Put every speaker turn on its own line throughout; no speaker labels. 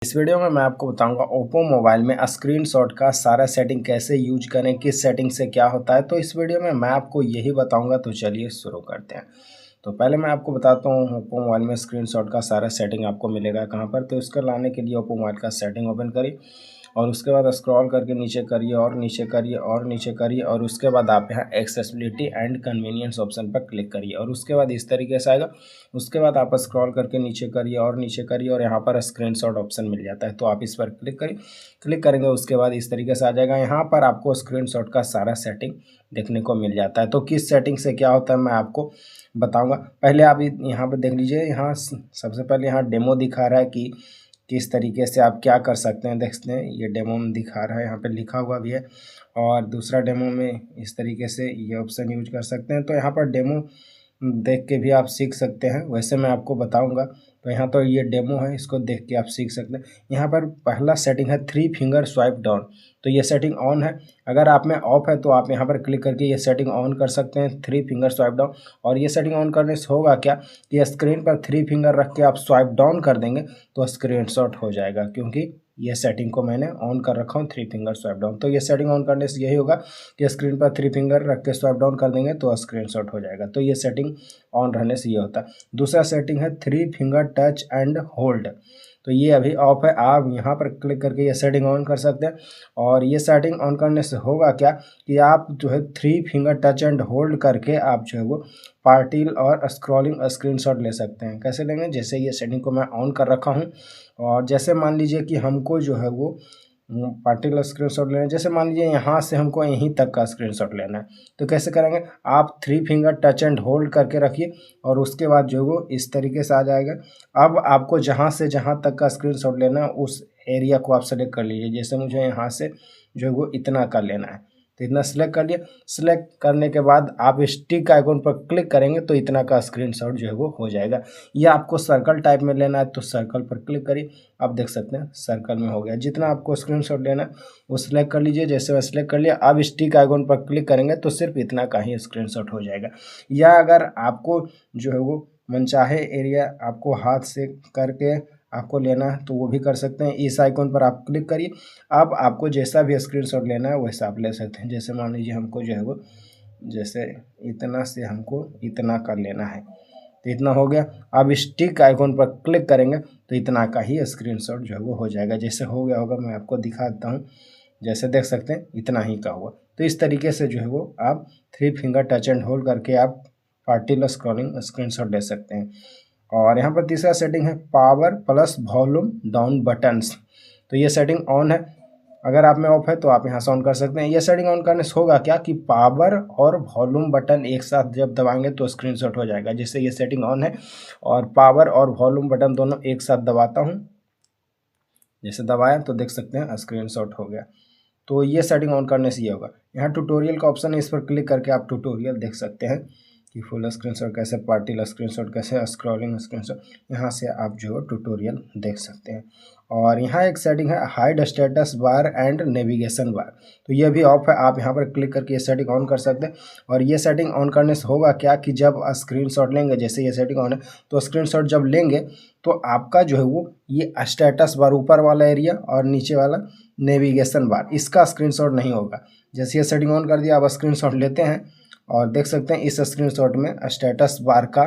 इस वीडियो में मैं आपको बताऊंगा ओप्पो मोबाइल में स्क्रीनशॉट का सारा सेटिंग कैसे यूज करें, किस सेटिंग से क्या होता है। तो इस वीडियो में मैं आपको यही बताऊंगा। तो चलिए शुरू करते हैं। तो पहले मैं आपको बताता हूँ ओप्पो मोबाइल में स्क्रीनशॉट का सारा सेटिंग आपको मिलेगा कहाँ पर। तो इसको लाने के लिए ओप्पो मोबाइल का सेटिंग ओपन करिए और उसके बाद स्क्रॉल करके नीचे करिए और नीचे करिए और नीचे करिए और उसके बाद आप यहाँ एक्सेसिबिलिटी एंड कन्वीनियंस ऑप्शन पर क्लिक करिए और उसके बाद इस तरीके से आएगा। उसके बाद आप स्क्रॉल करके नीचे करिए और नीचे करिए और यहाँ पर स्क्रीनशॉट ऑप्शन मिल जाता है, तो आप इस पर क्लिक करिए। क्लिक करेंगे उसके बाद इस तरीके से आ जाएगा। यहाँ पर आपको स्क्रीनशॉट का सारा सेटिंग देखने को मिल जाता है। तो किस सेटिंग से क्या होता है मैं आपको बताऊंगा। पहले आप यहाँ पर देख लीजिए। यहाँ सबसे पहले यहाँ डेमो दिखा रहा है कि किस तरीके से आप क्या कर सकते हैं। देखते हैं ये डेमो में दिखा रहा है, यहाँ पे लिखा हुआ भी है। और दूसरा डेमो में इस तरीके से ये ऑप्शन यूज कर सकते हैं। तो यहाँ पर डेमो देख के भी आप सीख सकते हैं, वैसे मैं आपको बताऊंगा। तो यहाँ तो ये डेमो है, इसको देख के आप सीख सकते हैं। यहाँ पर पहला सेटिंग है 3 फिंगर स्वाइप डाउन। तो ये सेटिंग ऑन है। अगर आप में ऑफ है तो आप यहाँ पर क्लिक करके ये सेटिंग ऑन कर सकते हैं, 3 फिंगर स्वाइप डाउन। और ये सेटिंग ऑन करने से होगा क्या कि स्क्रीन पर 3 फिंगर रख के आप स्वाइप डाउन कर देंगे तो स्क्रीनशॉट हो जाएगा, क्योंकि ये सेटिंग को मैंने ऑन कर रखा हूँ 3 फिंगर स्वाइप डाउन। तो ये सेटिंग ऑन करने से यही होगा कि स्क्रीन पर 3 फिंगर रख के स्वाइप डाउन कर देंगे तो स्क्रीनशॉट हो जाएगा। तो ये सेटिंग ऑन रहने से ये होता है। दूसरा सेटिंग है 3 फिंगर टच एंड होल्ड। तो ये अभी ऑफ है, आप यहाँ पर क्लिक करके ये सेटिंग ऑन कर सकते हैं। और ये सेटिंग ऑन करने से होगा क्या कि आप जो है 3 फिंगर टच एंड होल्ड करके आप जो है वो पार्टिल और स्क्रॉलिंग स्क्रीनशॉट ले सकते हैं। कैसे लेंगे, जैसे ये सेटिंग को मैं ऑन कर रखा हूँ और जैसे मान लीजिए कि हमको जो है वो पार्टिकुलर स्क्रीनशॉट लेना है। जैसे मान लीजिए यहाँ से हमको यहीं तक का स्क्रीनशॉट लेना है, तो कैसे करेंगे, आप 3 फिंगर टच एंड होल्ड करके रखिए और उसके बाद जो वो इस तरीके से आ जाएगा। अब आपको जहाँ से जहाँ तक का स्क्रीनशॉट लेना है उस एरिया को आप सेलेक्ट कर लीजिए। जैसे मुझे यहाँ से जो है वो इतना का लेना है, तो इतना सेलेक्ट कर लिया। सेलेक्ट करने के बाद आप स्टिक आइकॉन पर क्लिक करेंगे तो इतना का स्क्रीनशॉट जो है वो हो जाएगा। या आपको सर्कल टाइप में लेना है तो सर्कल पर क्लिक करिए, आप देख सकते हैं सर्कल में हो गया। जितना आपको स्क्रीनशॉट लेना है वो सिलेक्ट कर लीजिए। जैसे मैं सिलेक्ट कर लिया, अब स्टिक आइकॉन पर क्लिक करेंगे तो सिर्फ इतना का ही स्क्रीनशॉट हो जाएगा। या अगर आपको जो है वो मनचाहे एरिया आपको हाथ से करके आपको लेना है तो वो भी कर सकते हैं। इस आइकॉन पर आप क्लिक करिए। अब आपको जैसा भी स्क्रीनशॉट लेना है वैसा आप ले सकते हैं। जैसे मान लीजिए हमको जो है वो जैसे इतना से हमको इतना का लेना है, तो इतना हो गया। अब स्टिक आइकॉन पर क्लिक करेंगे तो इतना का ही स्क्रीनशॉट जो है वो हो जाएगा। जैसे हो गया होगा मैं आपको दिखा देता हूँ। जैसे देख सकते हैं इतना ही का हुआ। तो इस तरीके से जो है वो आप 3 फिंगर टच एंड होल्ड करके आप पार्टिकुलर स्क्रॉलिंग स्क्रीनशॉट ले सकते हैं। और यहाँ पर तीसरा सेटिंग है power plus volume down buttons. तो ये सेटिंग ऑन है। अगर आप में ऑफ है तो आप यहाँ से ऑन कर सकते हैं। ये सेटिंग ऑन करने से होगा क्या कि पावर और वॉल्यूम बटन एक साथ जब दबाएंगे तो स्क्रीनशॉट हो जाएगा। जैसे ये सेटिंग ऑन है और पावर और वॉल्यूम बटन दोनों एक साथ दबाता हूँ, जैसे दबाया तो देख सकते हैं स्क्रीनशॉट हो गया। तो ये सेटिंग ऑन करने से ये होगा। यहाँ ट्यूटोरियल का ऑप्शन है, इस पर क्लिक करके आप ट्यूटोरियल देख सकते हैं कि फुल स्क्रीनशॉट कैसे, पार्टिकुलर स्क्रीनशॉट कैसे, स्क्रॉलिंग स्क्रीनशॉट, यहाँ से आप जो ट्यूटोरियल देख सकते हैं। और यहाँ एक सेटिंग है hide status bar and navigation bar. तो ये भी ऑफ है, आप यहाँ पर क्लिक करके ये सेटिंग ऑन कर सकते हैं। और ये सेटिंग ऑन करने से होगा क्या कि जब स्क्रीनशॉट लेंगे, जैसे ये सेटिंग ऑन है तो स्क्रीनशॉट जब लेंगे तो आपका जो है वो ये स्टेटस बार ऊपर वाला एरिया और नीचे वाला नेविगेशन बार, इसका स्क्रीनशॉट नहीं होगा। जैसे ये सेटिंग ऑन कर दिया, आप स्क्रीनशॉट लेते हैं और देख सकते हैं इस स्क्रीनशॉट में स्टेटस बार का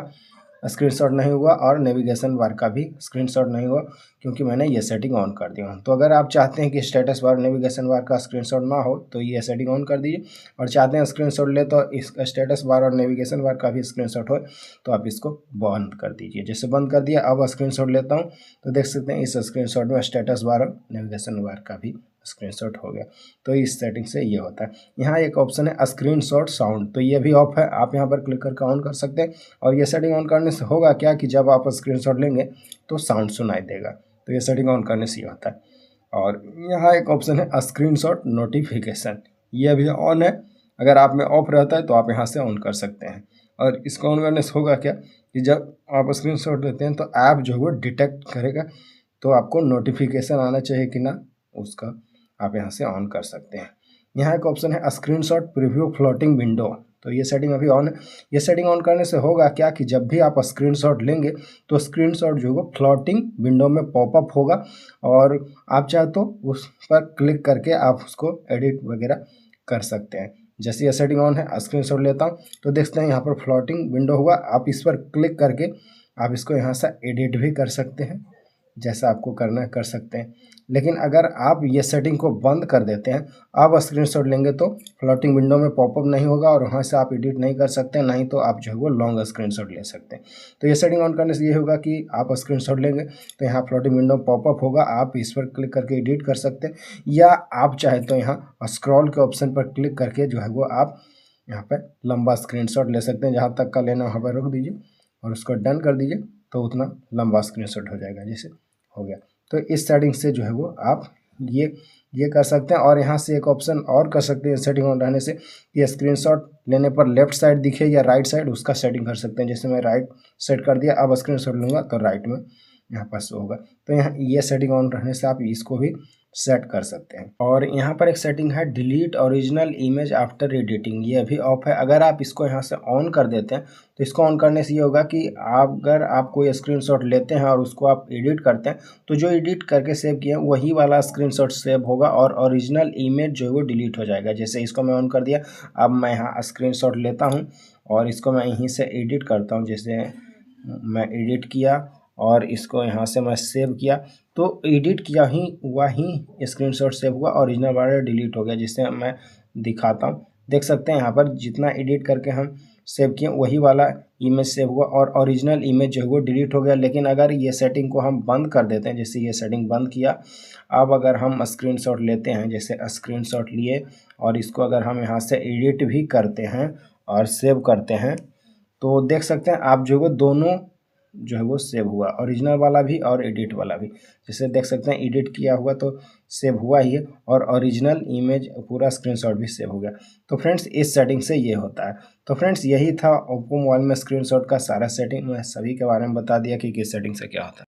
स्क्रीनशॉट नहीं हुआ और नेविगेशन बार का भी स्क्रीनशॉट नहीं हुआ, क्योंकि मैंने ये सेटिंग ऑन कर दिया हूँ। तो अगर आप चाहते हैं कि स्टेटस बार नेविगेशन बार का स्क्रीनशॉट ना हो तो ये सेटिंग ऑन कर दीजिए। और चाहते हैं स्क्रीनशॉट ले तो इस स्टेटस बार और नेविगेशन बार का भी स्क्रीनशॉट हो तो आप इसको बंद कर दीजिए। जैसे बंद कर दिया, अब स्क्रीनशॉट लेता हूँ तो देख सकते हैं इस स्क्रीनशॉट में स्टेटस बार और नेविगेशन बार का भी स्क्रीनशॉट हो गया। तो इस सेटिंग से ये होता है। यहाँ एक ऑप्शन है स्क्रीनशॉट साउंड, तो ये भी ऑफ है, आप यहाँ पर क्लिक करके ऑन कर सकते हैं। और ये सेटिंग ऑन करने से होगा क्या कि जब आप स्क्रीनशॉट लेंगे तो साउंड सुनाई देगा। तो ये सेटिंग ऑन करने से ये होता है। और यहाँ एक ऑप्शन है स्क्रीनशॉट नोटिफिकेशन, ये भी ऑन है। अगर आप में ऑफ रहता है तो आप यहाँ से ऑन कर सकते हैं। और इसको ऑन करने से होगा क्या कि जब आप स्क्रीनशॉट लेते हैं तो ऐप जो है वो डिटेक्ट करेगा, तो आपको नोटिफिकेशन आना चाहिए कि ना, उसका आप यहाँ से ऑन कर सकते हैं। यहाँ एक ऑप्शन है स्क्रीनशॉट प्रीव्यू फ्लोटिंग विंडो। तो ये सेटिंग अभी ऑन है। ये सेटिंग ऑन करने से होगा क्या कि जब भी आप स्क्रीनशॉट लेंगे तो स्क्रीनशॉट जो होगा फ्लोटिंग विंडो में पॉपअप होगा, और आप चाहे तो उस पर क्लिक करके आप उसको एडिट वगैरह कर सकते हैं। जैसे ये सेटिंग ऑन है, स्क्रीनशॉट लेता हूँ तो देखते हैं यहाँ पर फ्लोटिंग विंडो होगा। आप इस पर क्लिक करके आप इसको यहाँ से एडिट भी कर सकते हैं, जैसा आपको करना है कर सकते हैं। लेकिन अगर आप ये सेटिंग को बंद कर देते हैं, आप स्क्रीनशॉट लेंगे तो फ्लोटिंग विंडो में पॉपअप नहीं होगा और वहाँ से आप एडिट नहीं कर सकते, नहीं तो आप जो है वो लॉन्ग स्क्रीनशॉट ले सकते हैं। तो ये सेटिंग ऑन करने से ये होगा कि आप स्क्रीनशॉट लेंगे तो यहाँ फ्लोटिंग विंडो पॉपअप होगा, आप इस पर क्लिक करके एडिट कर सकते हैं, या आप चाहे तो यहाँ स्क्रॉल के ऑप्शन पर क्लिक करके जो है वो आप यहाँ पर लंबा स्क्रीनशॉट ले सकते हैं। जहाँ तक का लेना वहाँ पर रोक दीजिए और उसको डन कर दीजिए, तो उतना लंबा स्क्रीनशॉट हो जाएगा। जैसे हो गया, तो इस सेटिंग से जो है वो आप ये कर सकते हैं। और यहाँ से एक ऑप्शन और कर सकते हैं सेटिंग ऑन रहने से, ये स्क्रीनशॉट लेने पर लेफ्ट साइड दिखे या राइट साइड, उसका सेटिंग कर सकते हैं। जैसे मैं राइट सेट कर दिया, अब स्क्रीनशॉट लूँगा तो राइट में यहाँ पर शो होगा। तो यहाँ ये सेटिंग ऑन रहने से आप इसको भी सेट कर सकते हैं। और यहाँ पर एक सेटिंग है delete original image after editing, ये अभी ऑफ है। अगर आप इसको यहाँ से ऑन कर देते हैं तो इसको ऑन करने से ये होगा कि अगर आप कोई स्क्रीनशॉट लेते हैं और उसको आप एडिट करते हैं तो जो एडिट करके सेव किए हैं वही वाला स्क्रीनशॉट सेव होगा और ओरिजिनल इमेज जो है वो डिलीट हो जाएगा। जैसे इसको मैं ऑन कर दिया, अब मैं यहाँ स्क्रीनशॉट लेता हूँ और इसको मैं यहीं से एडिट करता हूँ। जैसे मैं एडिट किया और इसको यहाँ से मैं सेव किया, तो एडिट किया ही हुआ ही स्क्रीनशॉट सेव हुआ, ओरिजिनल वाला डिलीट हो गया। जिससे मैं दिखाता हूँ, देख सकते हैं यहाँ पर जितना एडिट करके हम सेव किए वही वाला इमेज सेव हुआ और ओरिजिनल इमेज जो है वो डिलीट हो गया। लेकिन अगर ये सेटिंग को हम बंद कर देते हैं, जैसे ये सेटिंग बंद किया, अब अगर हम स्क्रीनशॉट लेते हैं, जैसे स्क्रीनशॉट लिए और इसको अगर हम यहाँ से एडिट भी करते हैं और सेव करते हैं, तो देख सकते हैं आप जो है वो दोनों जो है वो सेव हुआ, ओरिजिनल वाला भी और एडिट वाला भी। जैसे देख सकते हैं एडिट किया हुआ तो सेव हुआ ही है और ओरिजिनल इमेज पूरा स्क्रीनशॉट भी सेव हो गया। तो फ्रेंड्स इस सेटिंग से ये होता है। तो फ्रेंड्स यही था ओप्पो मोबाइल में स्क्रीनशॉट का सारा सेटिंग। मैं सभी के बारे में बता दिया कि किस सेटिंग से क्या होता है।